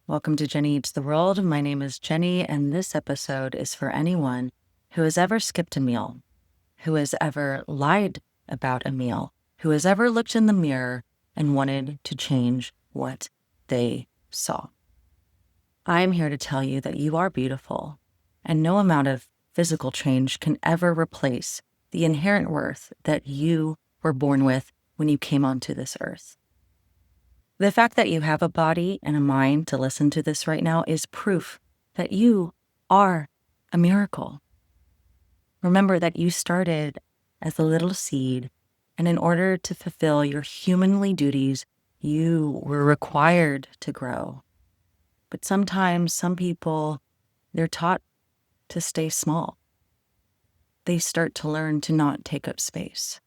Welcome to Jenny Eats the World. My name is Jenny, and this episode is for anyone who has ever skipped a meal, who has ever lied about a meal, who has ever looked in the mirror and wanted to change what they saw. I am here to tell you that you are beautiful, and no amount of physical change can ever replace the inherent worth that you were born with when you came onto this earth. The fact that you have a body and a mind to listen to this right now is proof that you are a miracle. Remember that you started as a little seed, and in order to fulfill your humanly duties, you were required to grow. But sometimes some people, they're taught to stay small. They start to learn to not take up space.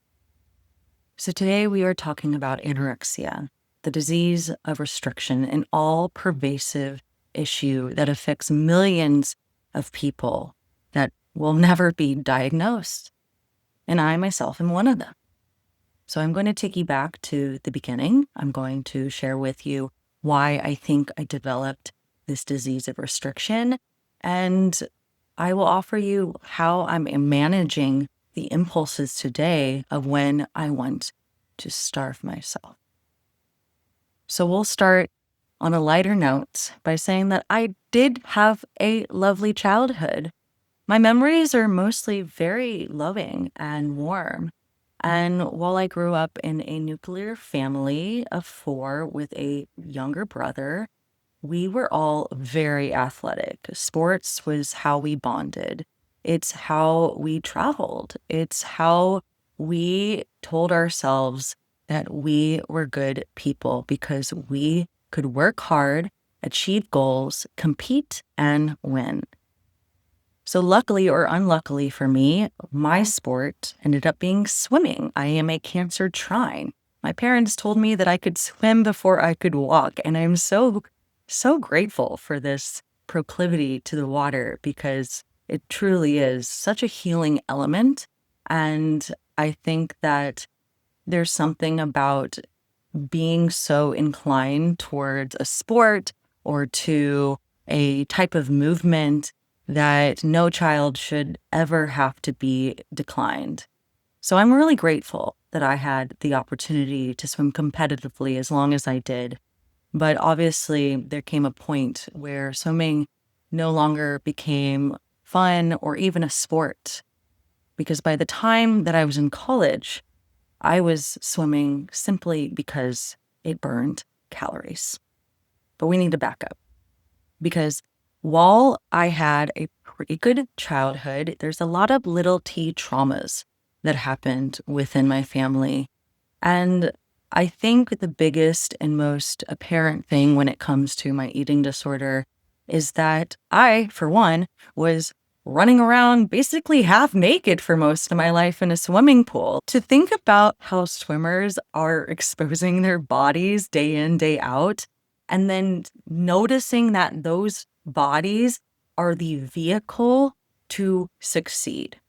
So today we are talking about anorexia, the disease of restriction, an all-pervasive issue that affects millions of people that will never be diagnosed. And I myself am one of them. So I'm going to take you back to the beginning. I'm going to share with you why I think I developed this disease of restriction. And I will offer you how I'm managing the impulses today of when I want to starve myself. So we'll start on a lighter note by saying that I did have a lovely childhood. My memories are mostly very loving and warm. And while I grew up in a nuclear family of 4 with a younger brother, we were all very athletic. Sports was how we bonded. It's how we traveled. It's how we told ourselves that we were good people because we could work hard, achieve goals, compete, and win. So luckily or unluckily for me, my sport ended up being swimming. I am a Cancer trine. My parents told me that I could swim before I could walk, and I'm so grateful for this proclivity to the water because it truly is such a healing element. And I think that there's something about being so inclined towards a sport or to a type of movement that no child should ever have to be declined. So I'm really grateful that I had the opportunity to swim competitively as long as I did. But obviously, there came a point where swimming no longer became fun or even a sport. Because by the time that I was in college, I was swimming simply because it burned calories. But we need to back up. Because while I had a pretty good childhood, there's a lot of little T traumas that happened within my family. And I think the biggest and most apparent thing when it comes to my eating disorder is that I, for one, was running around basically half naked for most of my life in a swimming pool. To think about how swimmers are exposing their bodies day in, day out, and then noticing that those bodies are the vehicle to succeed,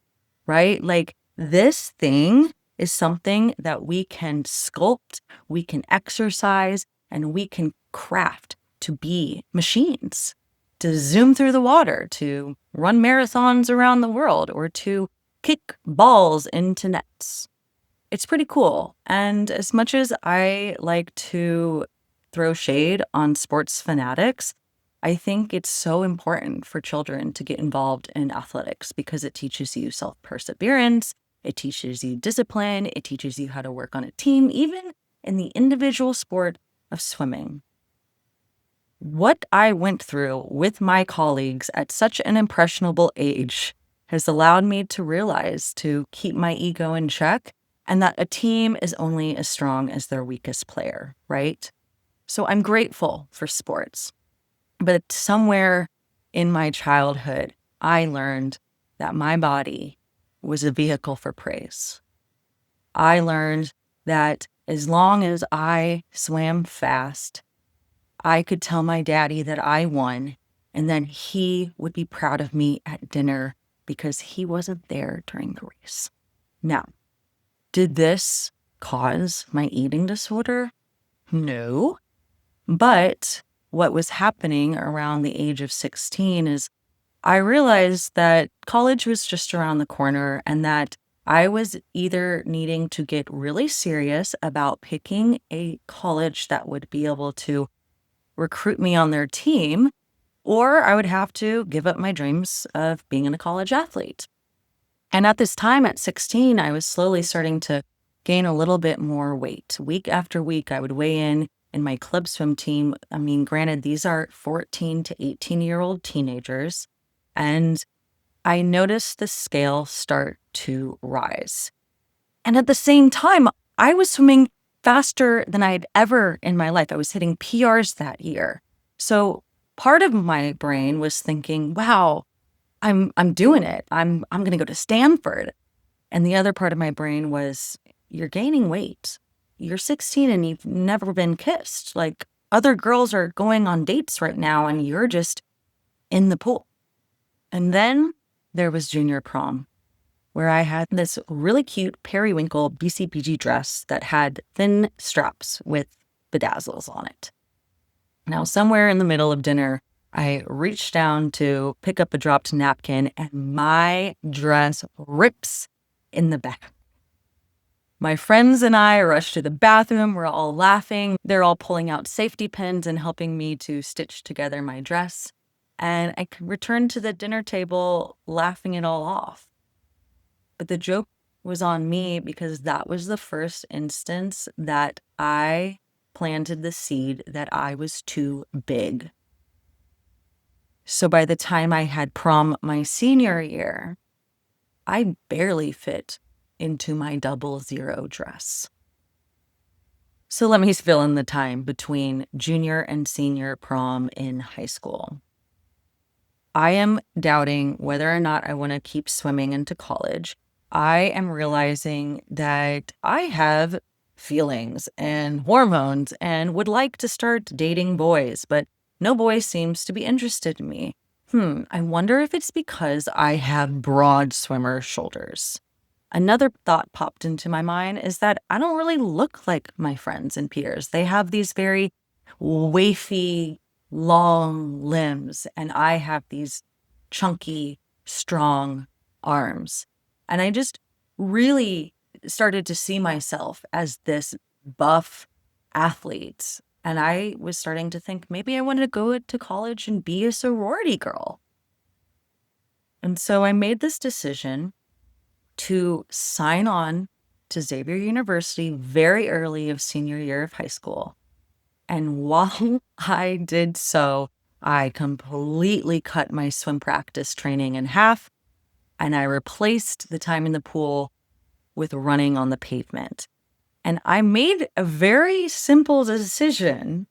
right? Like this thing is something that we can sculpt, we can exercise, and we can craft to be machines, to zoom through the water, to run marathons around the world, or to kick balls into nets. It's pretty cool. And as much as I like to throw shade on sports fanatics, I think it's so important for children to get involved in athletics because it teaches you self-perseverance, it teaches you discipline, it teaches you how to work on a team, even in the individual sport of swimming. What I went through with my colleagues at such an impressionable age has allowed me to realize to keep my ego in check and that a team is only as strong as their weakest player, right? So I'm grateful for sports. But somewhere in my childhood, I learned that my body was a vehicle for praise. I learned that as long as I swam fast, I could tell my daddy that I won, and then he would be proud of me at dinner because he wasn't there during the race. Now, did this cause my eating disorder? No. But what was happening around the age of 16 is I realized that college was just around the corner and that I was either needing to get really serious about picking a college that would be able to recruit me on their team, or I would have to give up my dreams of being a college athlete. And at this time, at 16, I was slowly starting to gain a little bit more weight. Week after week, I would weigh in my club swim team. I mean, granted, these are 14 to 18-year-old teenagers. And I noticed the scale start to rise. And at the same time, I was swimming faster than I had ever in my life. I was hitting PRs that year. So part of my brain was thinking, wow, I'm doing it. I'm going to go to Stanford. And the other part of my brain was, you're gaining weight. You're 16 and you've never been kissed. Like, other girls are going on dates right now and you're just in the pool. And then there was junior prom, where I had this really cute periwinkle BCBG dress that had thin straps with bedazzles on it. Now, somewhere in the middle of dinner, I reached down to pick up a dropped napkin and my dress rips in the back. My friends and I rush to the bathroom. We're all laughing. They're all pulling out safety pins and helping me to stitch together my dress. And I returned to the dinner table laughing it all off. But the joke was on me because that was the first instance that I planted the seed that I was too big. So by the time I had prom my senior year, I barely fit into my 00 dress. So let me fill in the time between junior and senior prom in high school. I am doubting whether or not I want to keep swimming into college. I am realizing that I have feelings and hormones and would like to start dating boys, but no boy seems to be interested in me. I wonder if it's because I have broad swimmer shoulders. Another thought popped into my mind is that I don't really look like my friends and peers. They have these very wafy, long limbs, and I have these chunky, strong arms. And I just really started to see myself as this buff athlete. And I was starting to think maybe I wanted to go to college and be a sorority girl. And so I made this decision to sign on to Xavier University very early of senior year of high school. And while I did so, I completely cut my swim practice training in half, and I replaced the time in the pool with running on the pavement. And I made a very simple decision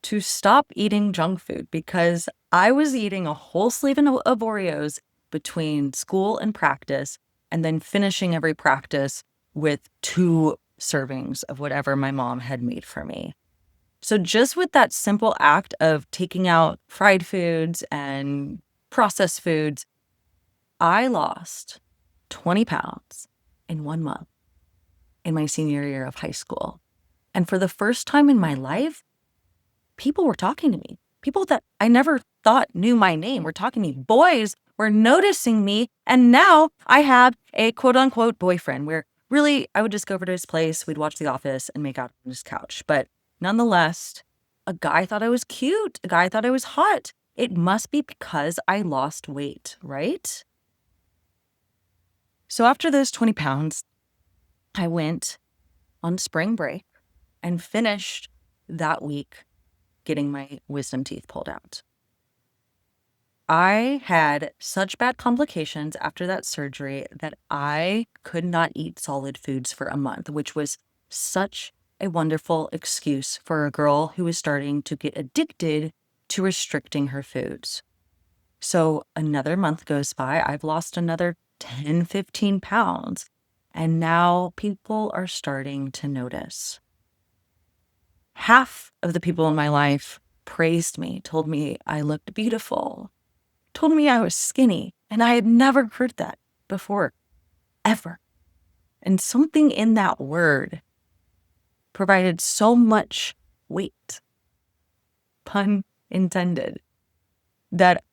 to stop eating junk food because I was eating a whole sleeve of Oreos between school and practice, and then finishing every practice with 2 servings of whatever my mom had made for me. So just with that simple act of taking out fried foods and processed foods, I lost 20 pounds in 1 month in my senior year of high school. And for the first time in my life, people were talking to me. People that I never thought knew my name were talking to me. Boys were noticing me. And now I have a quote unquote boyfriend where really I would just go over to his place. We'd watch The Office and make out on his couch. But nonetheless, a guy thought I was cute. A guy thought I was hot. It must be because I lost weight, right? So after those 20 pounds, I went on spring break and finished that week getting my wisdom teeth pulled out. I had such bad complications after that surgery that I could not eat solid foods for a month, which was such a wonderful excuse for a girl who was starting to get addicted to restricting her foods. So another month goes by. I've lost another 10, 15 pounds. And now people are starting to notice. Half of the people in my life praised me, told me I looked beautiful, told me I was skinny, and I had never heard that before, ever. And something in that word provided so much weight. pun intended, that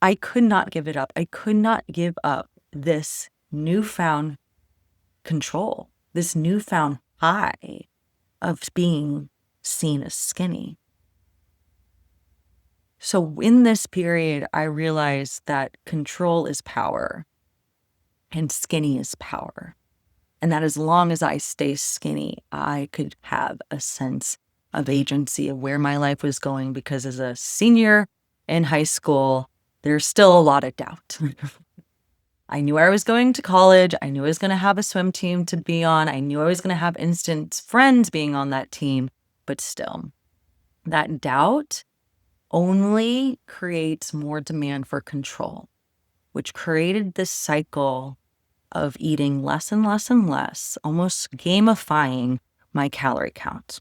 I could not give it up. I could not give up this newfound control, this newfound high of being seen as skinny. So in this period, I realized that control is power and skinny is power. And that as long as I stay skinny, I could have a sense of agency of where my life was going, because as a senior in high school, there's still a lot of doubt. I knew I was going to college. I knew I was going to have a swim team to be on. I knew I was going to have instant friends being on that team. But still, that doubt only creates more demand for control, which created this cycle of eating less and less and less, almost gamifying my calorie count.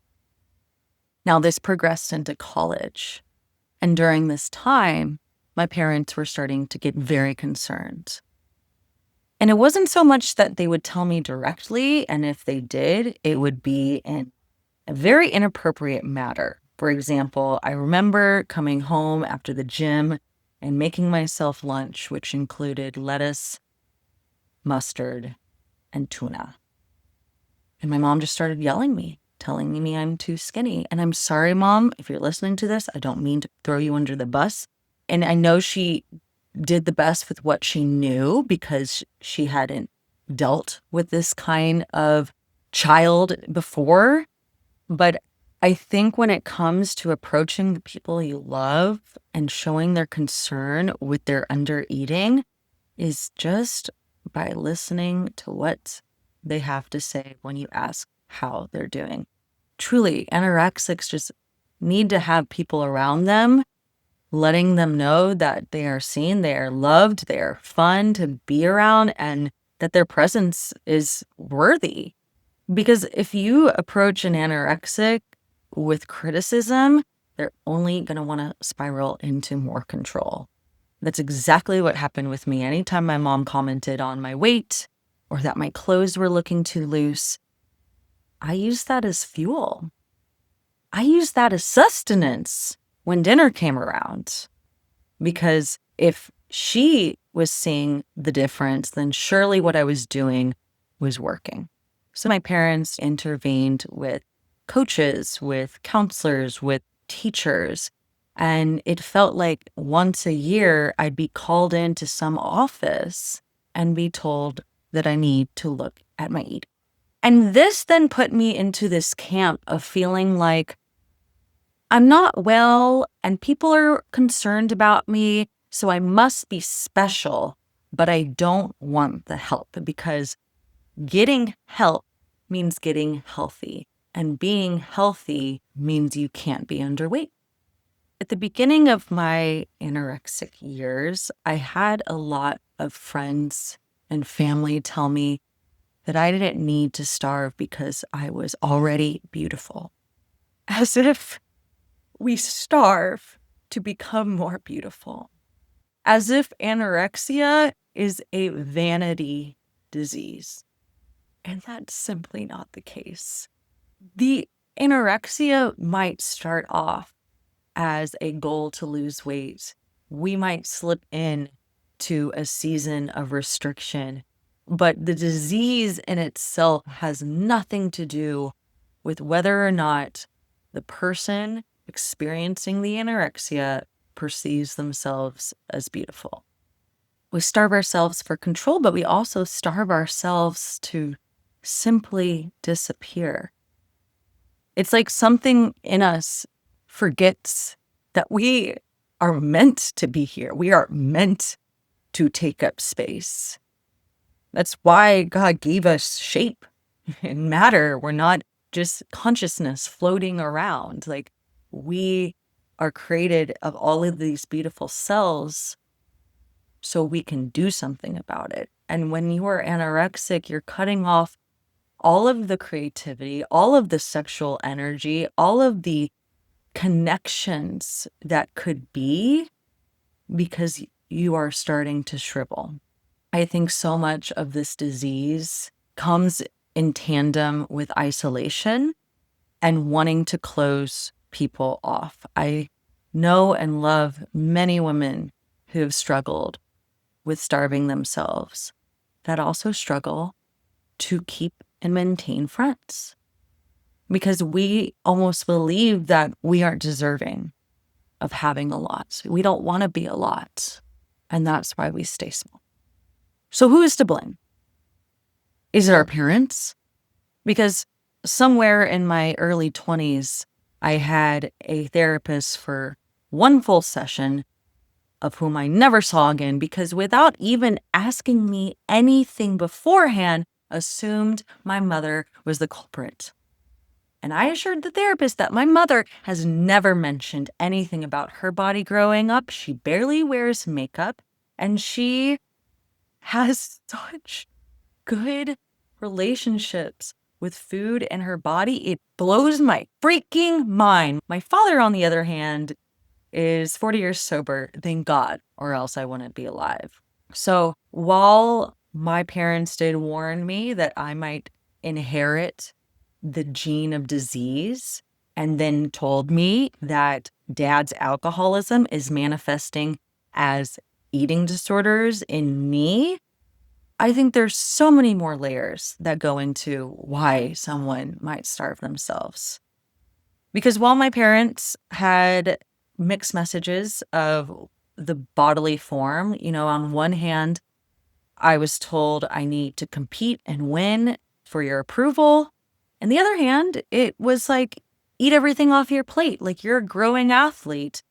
Now, this progressed into college. And during this time, my parents were starting to get very concerned. And it wasn't so much that they would tell me directly, and if they did, it would be in a very inappropriate matter. For example, I remember coming home after the gym and making myself lunch, which included lettuce, mustard, and tuna. And my mom just started yelling at me, telling me I'm too skinny. And I'm sorry, Mom, if you're listening to this, I don't mean to throw you under the bus. And I know she did the best with what she knew, because she hadn't dealt with this kind of child before. But I think when it comes to approaching the people you love and showing their concern with their under eating is just by listening to what they have to say when you ask how they're doing. Truly, anorexics just need to have people around them, letting them know that they are seen, they are loved, they are fun to be around, and that their presence is worthy. Because if you approach an anorexic with criticism, they're only going to want to spiral into more control. That's exactly what happened with me. Anytime my mom commented on my weight or that my clothes were looking too loose, I used that as fuel. I used that as sustenance when dinner came around. Because if she was seeing the difference, then surely what I was doing was working. So my parents intervened with coaches, with counselors, with teachers. And it felt like once a year, I'd be called into some office and be told that I need to look at my eating. And this then put me into this camp of feeling like I'm not well and people are concerned about me, so I must be special, but I don't want the help, because getting help means getting healthy, and being healthy means you can't be underweight. At the beginning of my anorexic years, I had a lot of friends and family tell me that I didn't need to starve because I was already beautiful. As if we starve to become more beautiful. As if anorexia is a vanity disease. And that's simply not the case. The anorexia might start off as a goal to lose weight. We might slip in to a season of restriction, but the disease in itself has nothing to do with whether or not the person experiencing the anorexia perceives themselves as beautiful. We starve ourselves for control, but we also starve ourselves to simply disappear. It's like something in us forgets that we are meant to be here. We are meant to take up space. That's why God gave us shape and matter. We're not just consciousness floating around. Like, we are created of all of these beautiful cells so we can do something about it. And when you are anorexic, you're cutting off all of the creativity, all of the sexual energy, all of the connections that could be, because you are starting to shrivel. I think so much of this disease comes in tandem with isolation and wanting to close people off. I know and love many women who have struggled with starving themselves that also struggle to keep and maintain friends because we almost believe that we aren't deserving of having a lot. We don't want to be a lot. And that's why we stay small. So who is to blame? Is it our parents? Because somewhere in my early 20s, I had a therapist for one full session of whom I never saw again because without even asking me anything beforehand, assumed my mother was the culprit. And I assured the therapist that my mother has never mentioned anything about her body growing up. She barely wears makeup and she has such good relationships with food and her body. It blows my freaking mind. My father, on the other hand, is 40 years sober, thank God, or else I wouldn't be alive. So while my parents did warn me that I might inherit the gene of disease, and then told me that dad's alcoholism is manifesting as eating disorders in me, I think there's so many more layers that go into why someone might starve themselves. Because while my parents had mixed messages of the bodily form, on one hand, I was told I need to compete and win for your approval. And the other hand, it was like, eat everything off your plate, like you're a growing athlete.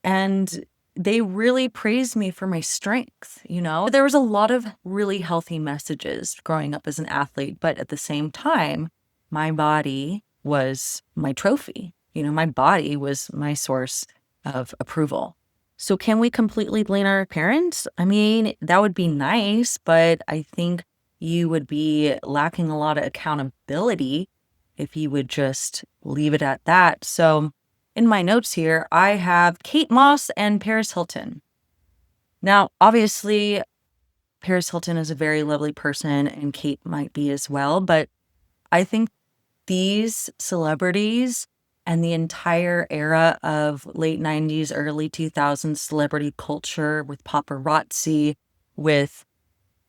And they really praised me for my strength, There was a lot of really healthy messages growing up as an athlete, but at the same time, my body was my trophy. My body was my source of approval. So can we completely blame our parents? I mean, that would be nice, but I think you would be lacking a lot of accountability if you would just leave it at that. So in my notes here, I have Kate Moss and Paris Hilton. Now, obviously, Paris Hilton is a very lovely person and Kate might be as well, but I think these celebrities and the entire era of late 90s, early 2000s celebrity culture with paparazzi, with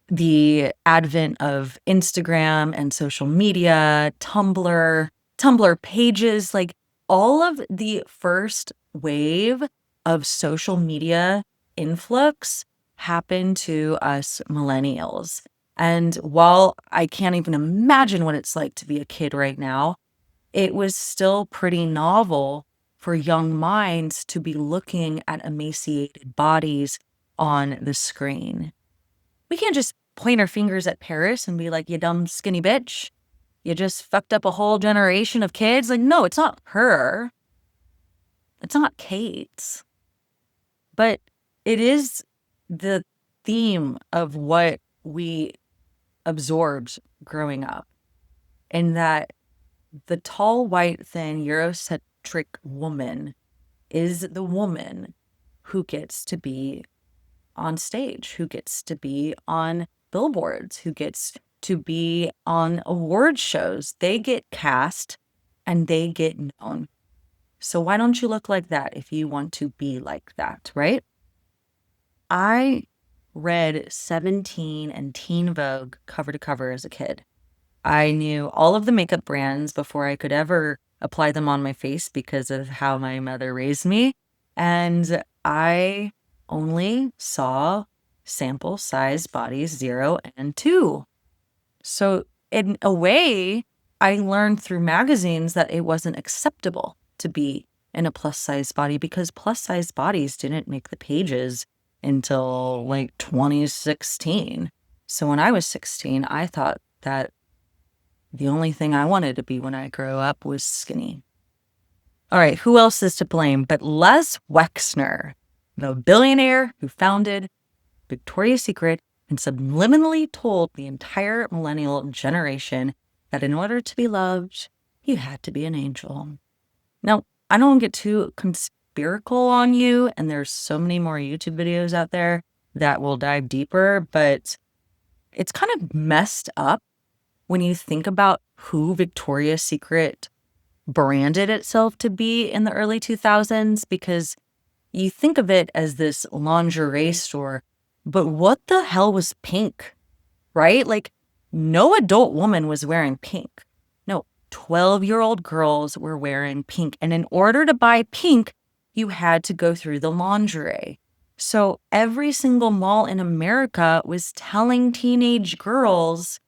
the advent of Instagram and social media, Tumblr pages, like all of the first wave of social media influx happened to us millennials. And while I can't even imagine what it's like to be a kid right now, it was still pretty novel for young minds to be looking at emaciated bodies on the screen. We can't just point our fingers at Paris and be like, you dumb skinny bitch. You just fucked up a whole generation of kids. Like, no, it's not her. It's not Kate's. But it is the theme of what we absorbed growing up. And that the tall, white, thin, Eurocentric woman is the woman who gets to be on stage, who gets to be on billboards, who gets to be on award shows. They get cast and they get known. So why don't you look like that if you want to be like that, right? I read 17 and Teen Vogue cover to cover as a kid. I knew all of the makeup brands before I could ever apply them on my face because of how my mother raised me. And I only saw sample size bodies 0 and 2. So in a way, I learned through magazines that it wasn't acceptable to be in a plus size body because plus size bodies didn't make the pages until like 2016. So when I was 16, I thought that the only thing I wanted to be when I grow up was skinny. All right, who else is to blame but Les Wexner, the billionaire who founded Victoria's Secret and subliminally told the entire millennial generation that in order to be loved, you had to be an angel. Now, I don't get too conspiracal on you, and there's so many more YouTube videos out there that will dive deeper, but it's kind of messed up when you think about who Victoria's Secret branded itself to be in the early 2000s, because you think of it as this lingerie store, but what the hell was pink, right? Like, no adult woman was wearing pink. No, 12-year-old girls were wearing pink. And in order to buy pink, you had to go through the lingerie. So every single mall in America was telling teenage girls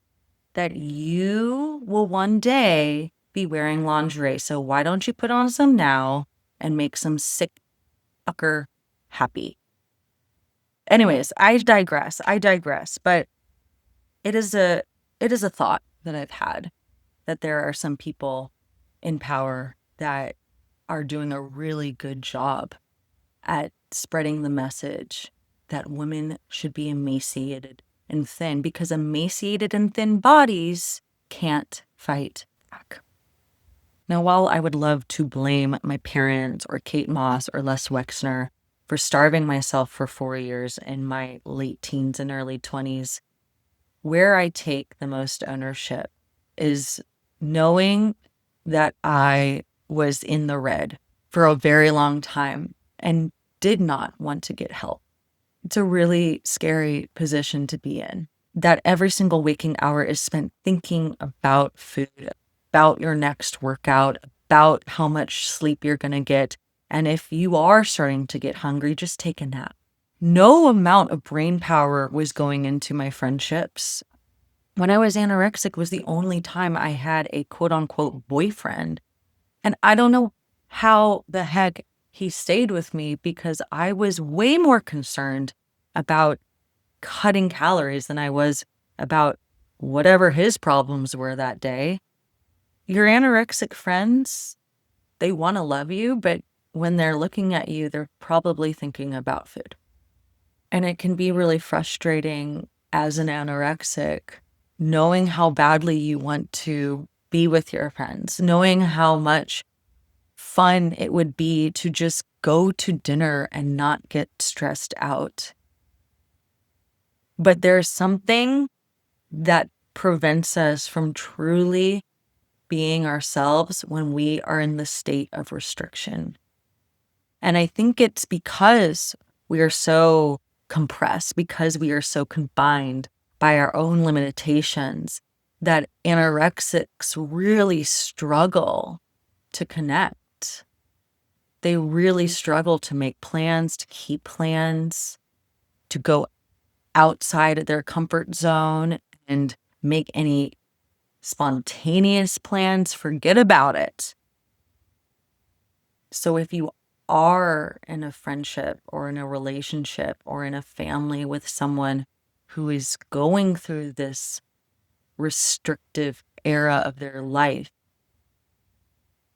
that you will one day be wearing lingerie. So why don't you put on some now and make some sick fucker happy? Anyways, I digress. But it is a thought that I've had, that there are some people in power that are doing a really good job at spreading the message that women should be emaciated and thin, because emaciated and thin bodies can't fight back. Now, while I would love to blame my parents or Kate Moss or Les Wexner for starving myself for 4 years in my late teens and early 20s, where I take the most ownership is knowing that I was in the red for a very long time and did not want to get help. It's a really scary position to be in, that every single waking hour is spent thinking about food, about your next workout, about how much sleep you're going to get. And if you are starting to get hungry, just take a nap. No amount of brain power was going into my friendships. When I was anorexic was the only time I had a quote unquote boyfriend. And I don't know how the heck he stayed with me, because I was way more concerned about cutting calories than I was about whatever his problems were that day. Your anorexic friends, they want to love you, but when they're looking at you, they're probably thinking about food. And it can be really frustrating as an anorexic, knowing how badly you want to be with your friends, knowing how much fun it would be to just go to dinner and not get stressed out. But there's something that prevents us from truly being ourselves when we are in the state of restriction. And I think it's because we are so compressed, because we are so confined by our own limitations, that anorexics really struggle to connect. They really struggle to make plans, to keep plans, to go outside of their comfort zone and make any spontaneous plans. Forget about it. So if you are in a friendship or in a relationship or in a family with someone who is going through this restrictive era of their life,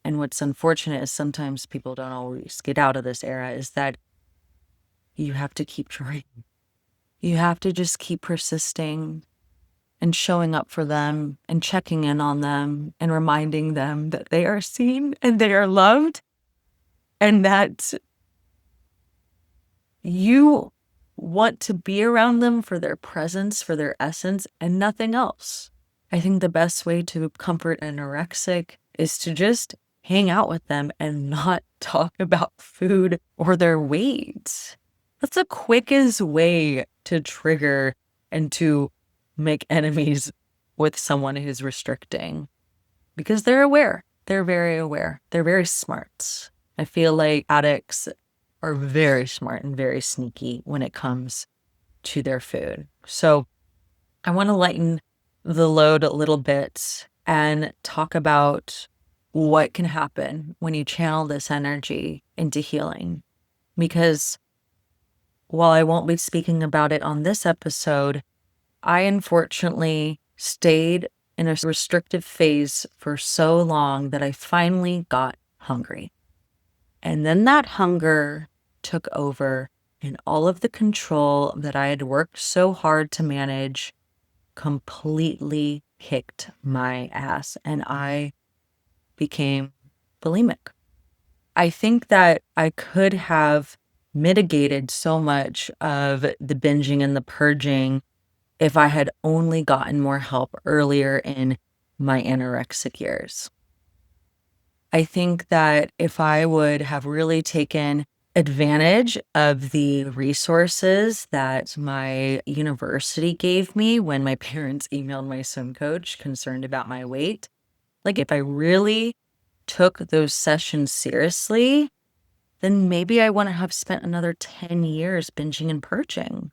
and what's unfortunate is sometimes people don't always get out of this era, is that you have to keep trying. You have to just keep persisting and showing up for them and checking in on them and reminding them that they are seen and they are loved, and that you want to be around them for their presence, for their essence, and nothing else. I think the best way to comfort an anorexic is to just hang out with them and not talk about food or their weight. That's the quickest way to trigger and to make enemies with someone who's restricting, because they're aware. They're very aware. They're very smart. I feel like addicts are very smart and very sneaky when it comes to their food. So I want to lighten the load a little bit and talk about what can happen when you channel this energy into healing. Because while I won't be speaking about it on this episode, I unfortunately stayed in a restrictive phase for so long that I finally got hungry. And then that hunger took over, and all of the control that I had worked so hard to manage completely kicked my ass, and I became bulimic. I think that I could have mitigated so much of the binging and the purging if I had only gotten more help earlier in my anorexic years. I think that if I would have really taken advantage of the resources that my university gave me when my parents emailed my swim coach concerned about my weight, like if I really took those sessions seriously, then maybe I wouldn't have spent another 10 years binging and purging.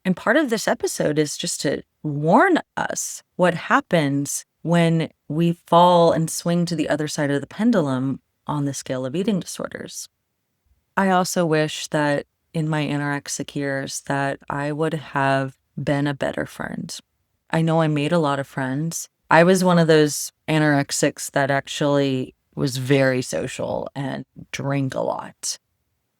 And part of this episode is just to warn us what happens when we fall and swing to the other side of the pendulum on the scale of eating disorders. I also wish that in my anorexic years that I would have been a better friend. I know I made a lot of friends. I was one of those anorexics that actually was very social and drank a lot.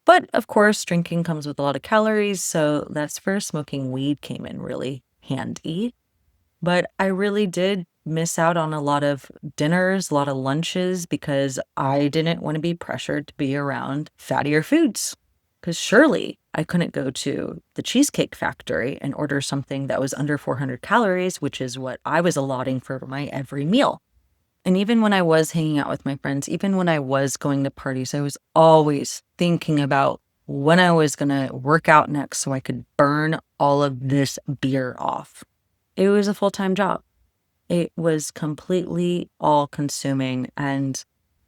But of course, drinking comes with a lot of calories, so that's where smoking weed came in really handy. But I really did miss out on a lot of dinners, a lot of lunches, because I didn't want to be pressured to be around fattier foods. Because surely I couldn't go to the Cheesecake Factory and order something that was under 400 calories, which is what I was allotting for my every meal. And even when I was hanging out with my friends, even when I was going to parties, I was always thinking about when I was going to work out next so I could burn all of this beer off. It was a full-time job. It was completely all-consuming. And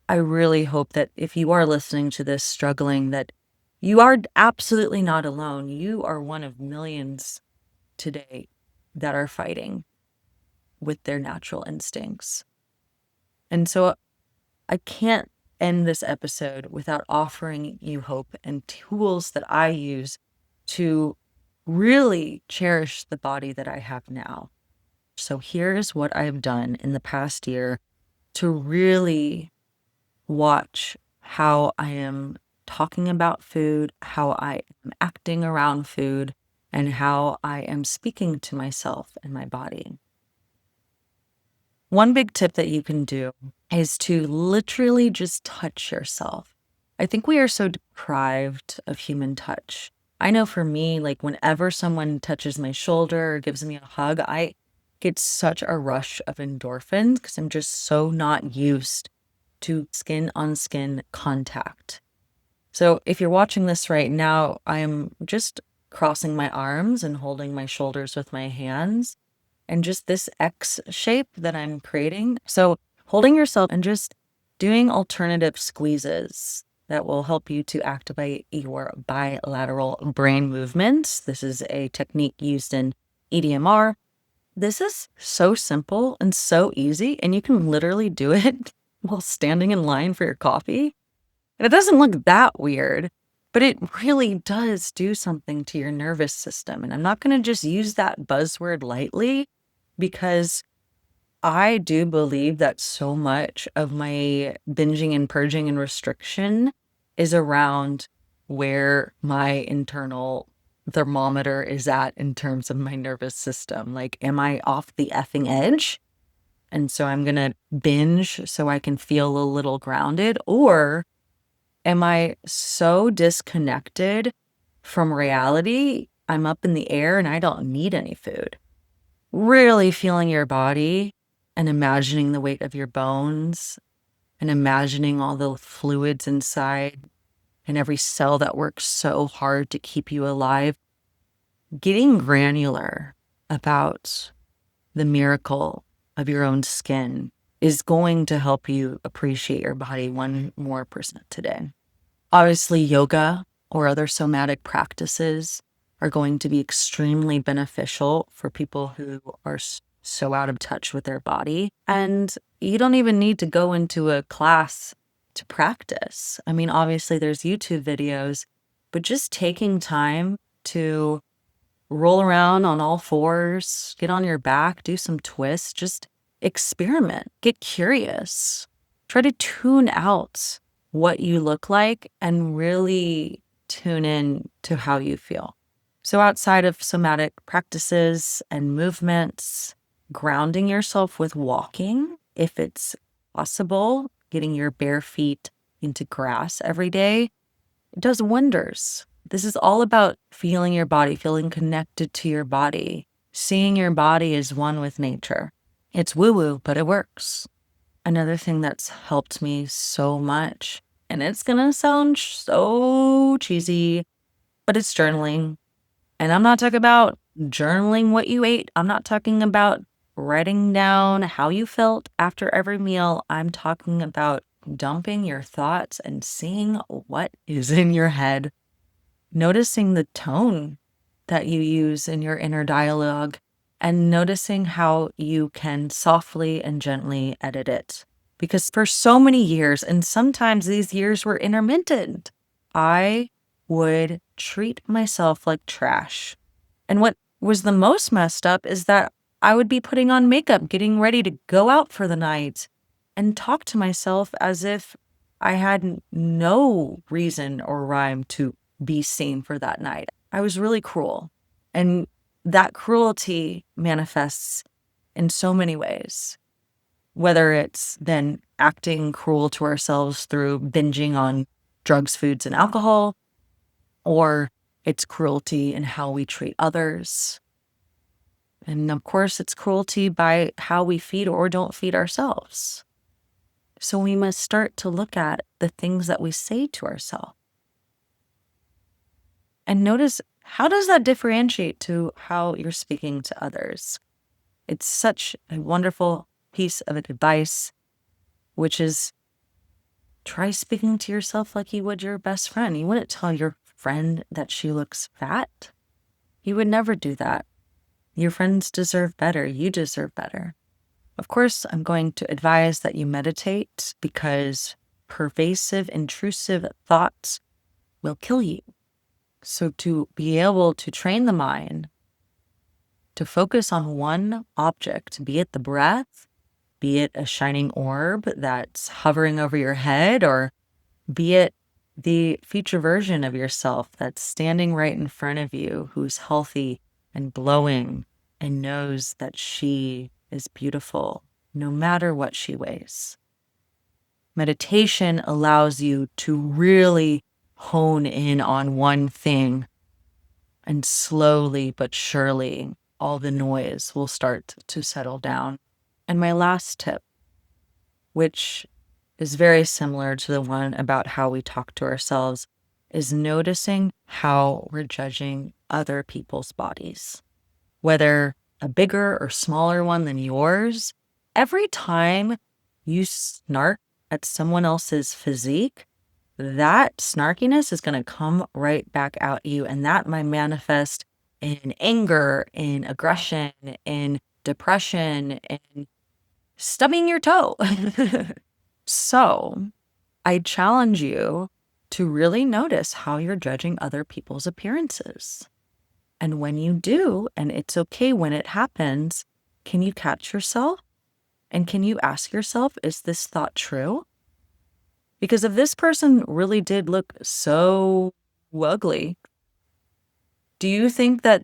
I really hope that if you are listening to this struggling, that you are absolutely not alone. You are one of millions today that are fighting with their natural instincts. And so I can't end this episode without offering you hope and tools that I use to really cherish the body that I have now. So here's what I've done in the past year to really watch how I am talking about food, how I am acting around food, and how I am speaking to myself and my body. One big tip that you can do is to literally just touch yourself. I think we are so deprived of human touch. I know for me, like whenever someone touches my shoulder or gives me a hug, I get such a rush of endorphins because I'm just so not used to skin on skin contact. So if you're watching this right now, I'm just crossing my arms and holding my shoulders with my hands and just this X shape that I'm creating. So holding yourself and just doing alternative squeezes that will help you to activate your bilateral brain movements. This is a technique used in EDMR. This is so simple and so easy, and you can literally do it while standing in line for your coffee. And it doesn't look that weird, but it really does do something to your nervous system. And I'm not going to just use that buzzword lightly because I do believe that so much of my binging and purging and restriction is around where my internal thermometer is at in terms of my nervous system. Like, am I off the effing edge? And so I'm going to binge so I can feel a little grounded? Or am I so disconnected from reality? I'm up in the air and I don't need any food. Really feeling your body and imagining the weight of your bones and imagining all the fluids inside and every cell that works so hard to keep you alive. Getting granular about the miracle of your own skin is going to help you appreciate your body 1% more today. Obviously, yoga or other somatic practices are going to be extremely beneficial for people who are so out of touch with their body. And you don't even need to go into a class to practice. I mean, obviously there's YouTube videos, but just taking time to roll around on all fours, get on your back, do some twists, just experiment, get curious, try to tune out what you look like and really tune in to how you feel. So outside of somatic practices and movements, grounding yourself with walking, if it's possible, getting your bare feet into grass every day, it does wonders. This is all about feeling your body, feeling connected to your body, seeing your body as one with nature. It's woo-woo, but it works. Another thing that's helped me so much, and it's gonna sound so cheesy, but it's journaling. And I'm not talking about journaling what you ate. I'm not talking about writing down how you felt after every meal. I'm talking about dumping your thoughts and seeing what is in your head, noticing the tone that you use in your inner dialogue, and noticing how you can softly and gently edit it. Because for so many years, and sometimes these years were intermittent, I would treat myself like trash. And what was the most messed up is that I would be putting on makeup, getting ready to go out for the night, and talk to myself as if I had no reason or rhyme to be seen for that night. I was really cruel. And that cruelty manifests in so many ways, whether it's then acting cruel to ourselves through binging on drugs, foods, and alcohol, or it's cruelty in how we treat others. And of course, it's cruelty by how we feed or don't feed ourselves. So we must start to look at the things that we say to ourselves and notice, how does that differentiate to how you're speaking to others? It's such a wonderful piece of advice, which is try speaking to yourself like you would your best friend. You wouldn't tell your friend that she looks fat. You would never do that. Your friends deserve better. You deserve better. Of course, I'm going to advise that you meditate because pervasive, intrusive thoughts will kill you. So to be able to train the mind to focus on one object, be it the breath, be it a shining orb that's hovering over your head, or be it the future version of yourself that's standing right in front of you, who's healthy and glowing and knows that she is beautiful no matter what she weighs. Meditation allows you to really hone in on one thing, and slowly but surely all the noise will start to settle down. And my last tip, which is very similar to the one about how we talk to ourselves, is noticing how we're judging other people's bodies. Whether a bigger or smaller one than yours, every time you snark at someone else's physique, that snarkiness is going to come right back at you. And that might manifest in anger, in aggression, in depression, in stubbing your toe. So I challenge you to really notice how you're judging other people's appearances. And when you do, and it's okay when it happens, can you catch yourself? And can you ask yourself, is this thought true? Because if this person really did look so ugly, do you think that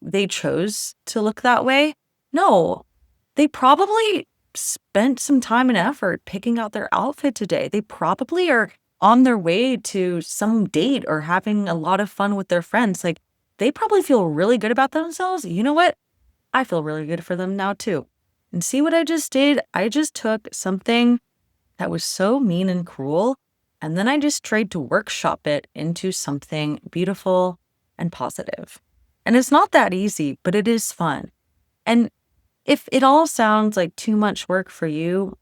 they chose to look that way? No. They probably spent some time and effort picking out their outfit today. They probably are on their way to some date or having a lot of fun with their friends. Like, they probably feel really good about themselves. You know what? I feel really good for them now too. And see what I just did? I just took something that was so mean and cruel, and then I just tried to workshop it into something beautiful and positive. And it's not that easy, but it is fun. And if it all sounds like too much work for you,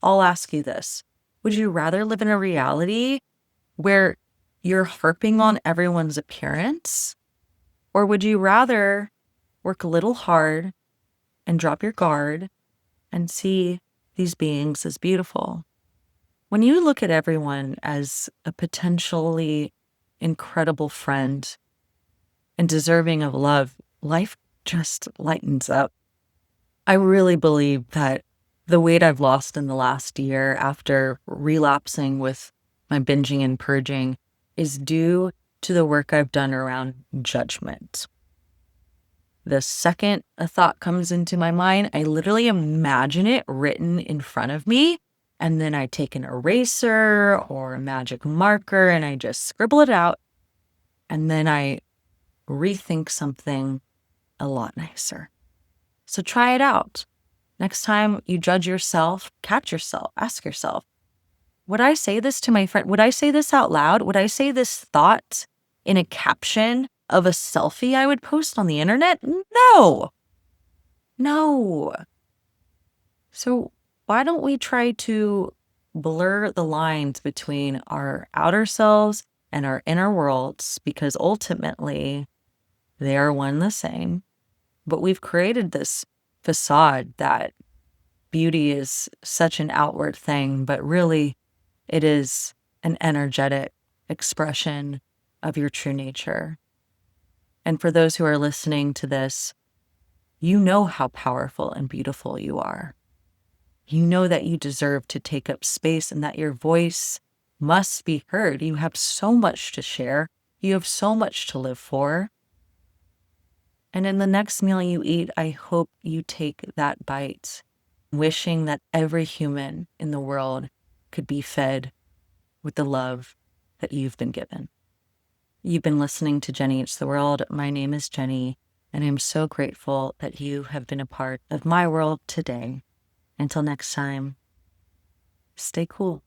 I'll ask you this. Would you rather live in a reality where you're harping on everyone's appearance? Or would you rather work a little hard and drop your guard and see these beings as beautiful? When you look at everyone as a potentially incredible friend and deserving of love, life just lightens up. I really believe that the weight I've lost in the last year after relapsing with my binging and purging is due to the work I've done around judgment. The second a thought comes into my mind, I literally imagine it written in front of me. And then I take an eraser or a magic marker and I just scribble it out. And then I rethink something a lot nicer. So try it out. Next time you judge yourself, catch yourself, ask yourself, would I say this to my friend? Would I say this out loud? Would I say this thought in a caption of a selfie I would post on the internet? No. No. So why don't we try to blur the lines between our outer selves and our inner worlds? Because ultimately, they are one and the same. But we've created this facade that beauty is such an outward thing, but really it is an energetic expression of your true nature. And for those who are listening to this, you know how powerful and beautiful you are. You know that you deserve to take up space and that your voice must be heard. You have so much to share. You have so much to live for. And in the next meal you eat, I hope you take that bite, wishing that every human in the world could be fed with the love that you've been given. You've been listening to Jenny Eats the World. My name is Jenny, and I'm so grateful that you have been a part of my world today. Until next time, stay cool.